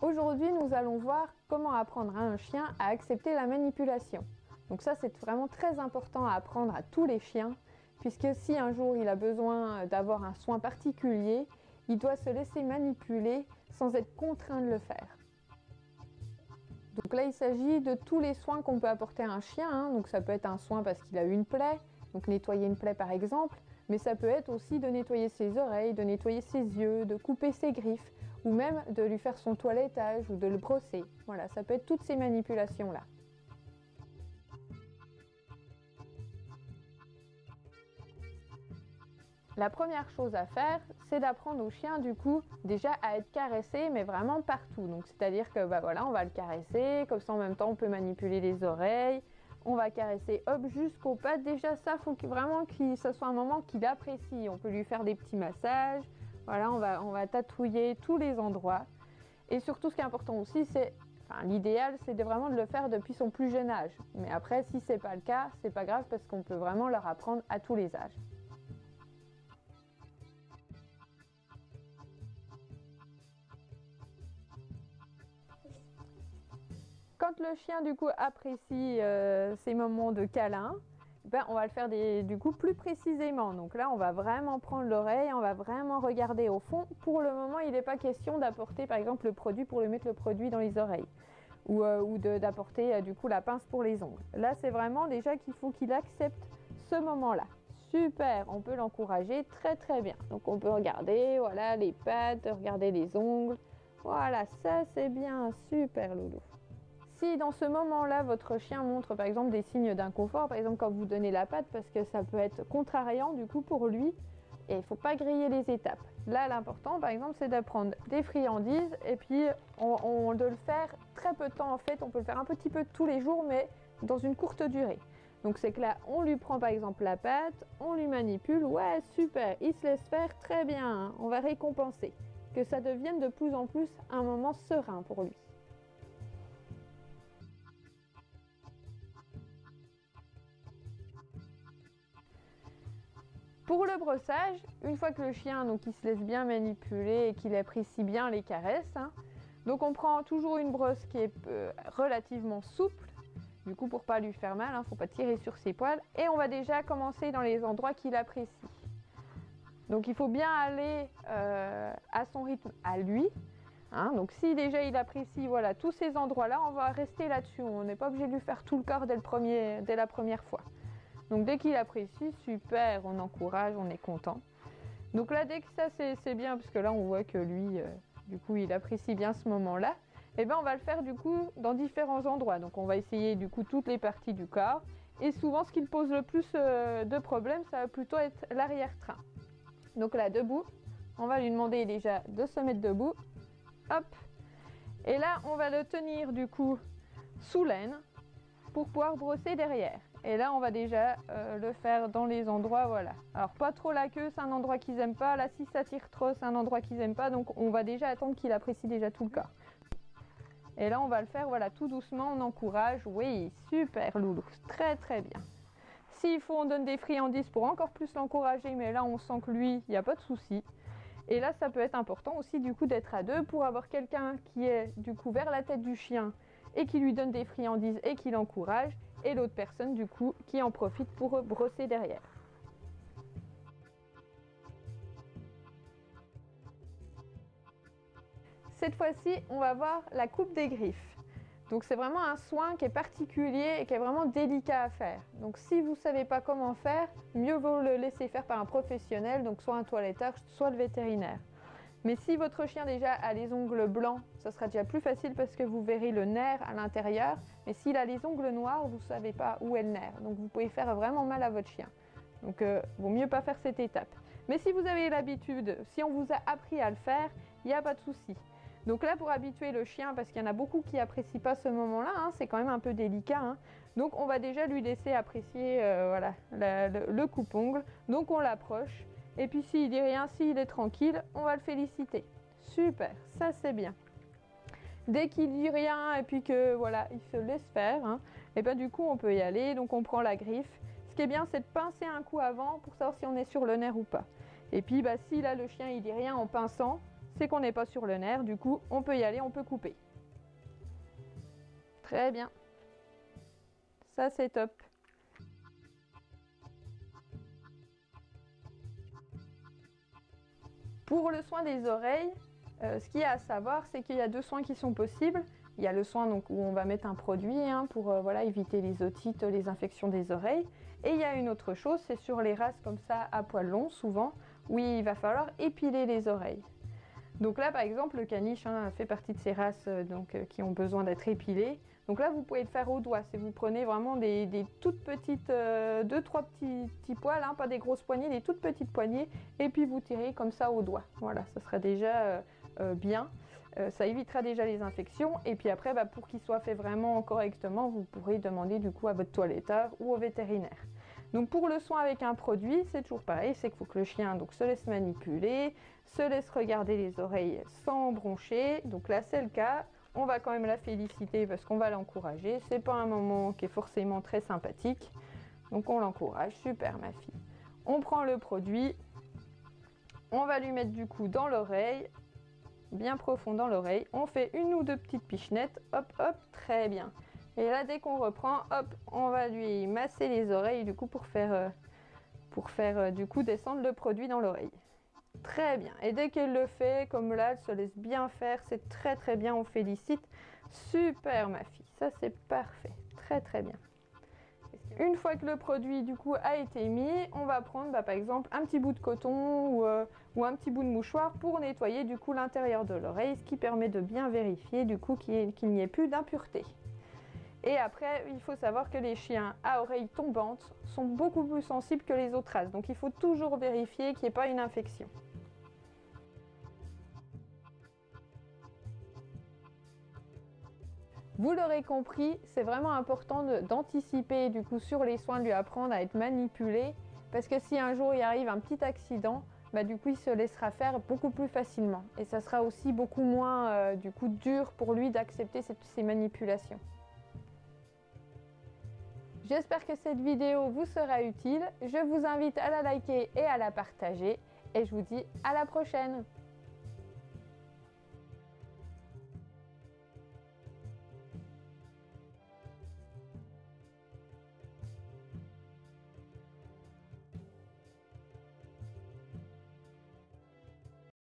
Aujourd'hui, nous allons voir comment apprendre à un chien à accepter la manipulation. Donc ça, c'est vraiment très important à apprendre à tous les chiens, puisque si un jour il a besoin d'avoir un soin particulier, il doit se laisser manipuler sans être contraint de le faire. Donc là, il s'agit de tous les soins qu'on peut apporter à un chien. Donc ça peut être un soin parce qu'il a eu une plaie, donc nettoyer une plaie par exemple, mais ça peut être aussi de nettoyer ses oreilles, de nettoyer ses yeux, de couper ses griffes, ou même de lui faire son toilettage ou de le brosser. Voilà, ça peut être toutes ces manipulations-là. La première chose à faire, c'est d'apprendre au chien du coup déjà à être caressé, mais vraiment partout. Donc c'est-à-dire que voilà, on va le caresser, comme ça en même temps on peut manipuler les oreilles, on va caresser hop jusqu'aux pattes. Déjà ça, faut vraiment que ce soit un moment qu'il apprécie. On peut lui faire des petits massages. Voilà, on va tatouiller tous les endroits. Et surtout, ce qui est important aussi, c'est, l'idéal, c'est vraiment de le faire depuis son plus jeune âge. Mais après, si c'est pas le cas, c'est pas grave parce qu'on peut vraiment leur apprendre à tous les âges. Quand le chien du coup apprécie ces moments de câlin, on va le faire du coup plus précisément. Donc là, on va vraiment prendre l'oreille, on va vraiment regarder au fond. Pour le moment, il n'est pas question d'apporter par exemple le produit pour lui mettre le produit dans les oreilles ou d'apporter du coup la pince pour les ongles. Là, c'est vraiment déjà qu'il faut qu'il accepte ce moment-là. Super, on peut l'encourager très très bien. Donc on peut regarder, voilà, les pattes, regarder les ongles. Voilà, ça c'est bien, super loulou. Si dans ce moment-là, votre chien montre par exemple des signes d'inconfort, par exemple quand vous donnez la patte, parce que ça peut être contrariant du coup pour lui, et il ne faut pas griller les étapes. Là, l'important par exemple, c'est de prendre des friandises et puis de le faire très peu de temps en fait. On peut le faire un petit peu tous les jours, mais dans une courte durée. Donc c'est que là, on lui prend par exemple la patte, on lui manipule, ouais super, il se laisse faire, très bien, hein, on va récompenser. Que ça devienne de plus en plus un moment serein pour lui. Pour le brossage, une fois que le chien il se laisse bien manipuler et qu'il apprécie bien les caresses, donc on prend toujours une brosse qui est relativement souple, du coup pour pas lui faire mal, faut pas tirer sur ses poils, et on va déjà commencer dans les endroits qu'il apprécie. Donc il faut bien aller à son rythme, à lui. Donc si déjà il apprécie voilà, tous ces endroits-là, on va rester là-dessus. On n'est pas obligé de lui faire tout le corps dès la première fois. Donc dès qu'il apprécie, super, on encourage, on est content. Donc là, dès que ça c'est bien, parce que là on voit que lui, du coup, il apprécie bien ce moment-là, et on va le faire du coup dans différents endroits. Donc on va essayer du coup toutes les parties du corps. Et souvent, ce qui pose le plus de problèmes, ça va plutôt être l'arrière-train. Donc là, debout, on va lui demander déjà de se mettre debout. Hop. Et là, on va le tenir du coup sous l'aine pour pouvoir brosser derrière. Et là, on va déjà le faire dans les endroits, voilà. Alors, pas trop la queue, c'est un endroit qu'ils n'aiment pas. Là, si ça tire trop, c'est un endroit qu'ils n'aiment pas. Donc, on va déjà attendre qu'il apprécie déjà tout le corps. Et là, on va le faire, voilà, tout doucement, on encourage. Oui, super, loulou, très très bien. S'il faut, on donne des friandises pour encore plus l'encourager. Mais là, on sent que lui, il n'y a pas de souci. Et là, ça peut être important aussi, du coup, d'être à deux pour avoir quelqu'un qui est, du coup, vers la tête du chien et qui lui donne des friandises et qui l'encourage, et l'autre personne du coup qui en profite pour brosser derrière. Cette fois-ci, on va voir la coupe des griffes. Donc c'est vraiment un soin qui est particulier et qui est vraiment délicat à faire. Donc si vous ne savez pas comment faire, mieux vaut le laisser faire par un professionnel, donc soit un toiletteur, soit le vétérinaire. Mais si votre chien déjà a les ongles blancs, ça sera déjà plus facile parce que vous verrez le nerf à l'intérieur. Mais s'il a les ongles noirs, vous ne savez pas où est le nerf. Donc vous pouvez faire vraiment mal à votre chien. Donc vaut mieux pas faire cette étape. Mais si vous avez l'habitude, si on vous a appris à le faire, il n'y a pas de souci. Donc là, pour habituer le chien, parce qu'il y en a beaucoup qui n'apprécient pas ce moment-là, c'est quand même un peu délicat. Donc on va déjà lui laisser apprécier voilà, le coupe-ongle. Donc on l'approche. Et puis s'il dit rien, s'il est tranquille, on va le féliciter. Super, ça c'est bien. Dès qu'il dit rien et puis que voilà, il se laisse faire, et du coup on peut y aller. Donc on prend la griffe. Ce qui est bien, c'est de pincer un coup avant pour savoir si on est sur le nerf ou pas. Et puis si là le chien il dit rien en pinçant, c'est qu'on n'est pas sur le nerf, du coup on peut y aller, on peut couper. Très bien. Ça c'est top. Pour le soin des oreilles, ce qu'il y a à savoir, c'est qu'il y a deux soins qui sont possibles. Il y a le soin donc, où on va mettre un produit pour voilà, éviter les otites, les infections des oreilles. Et il y a une autre chose, c'est sur les races comme ça à poils longs souvent, où il va falloir épiler les oreilles. Donc là par exemple le caniche fait partie de ces races qui ont besoin d'être épilées. Donc là vous pouvez le faire au doigt, si vous prenez vraiment des toutes petites, 2-3 petits poils, pas des grosses poignées, des toutes petites poignées, et puis vous tirez comme ça au doigt. Voilà, ça sera déjà bien. Ça évitera déjà les infections et puis après pour qu'il soit fait vraiment correctement, vous pourrez demander du coup à votre toiletteur ou au vétérinaire. Donc pour le soin avec un produit, c'est toujours pareil, c'est qu'il faut que le chien se laisse manipuler, se laisse regarder les oreilles sans broncher. Donc là c'est le cas, on va quand même la féliciter parce qu'on va l'encourager. C'est pas un moment qui est forcément très sympathique, donc on l'encourage. Super ma fille. On prend le produit, on va lui mettre du coup dans l'oreille, bien profond dans l'oreille. On fait une ou deux petites pichenettes, hop hop, très bien. Et là dès qu'on reprend, hop, on va lui masser les oreilles du coup pour faire du coup descendre le produit dans l'oreille. Très bien. Et dès qu'elle le fait, comme là, elle se laisse bien faire, c'est très très bien, on félicite. Super ma fille, ça c'est parfait, très très bien. Une fois que le produit du coup a été mis, on va prendre par exemple un petit bout de coton ou un petit bout de mouchoir pour nettoyer du coup l'intérieur de l'oreille, ce qui permet de bien vérifier du coup qu'il n'y ait plus d'impureté. Et après, il faut savoir que les chiens à oreilles tombantes sont beaucoup plus sensibles que les autres races, donc il faut toujours vérifier qu'il n'y ait pas une infection. Vous l'aurez compris, c'est vraiment important d'anticiper du coup sur les soins, de lui apprendre à être manipulé, parce que si un jour il arrive un petit accident, du coup il se laissera faire beaucoup plus facilement. Et ça sera aussi beaucoup moins du coup dur pour lui d'accepter ces manipulations. J'espère que cette vidéo vous sera utile. Je vous invite à la liker et à la partager. Et je vous dis à la prochaine!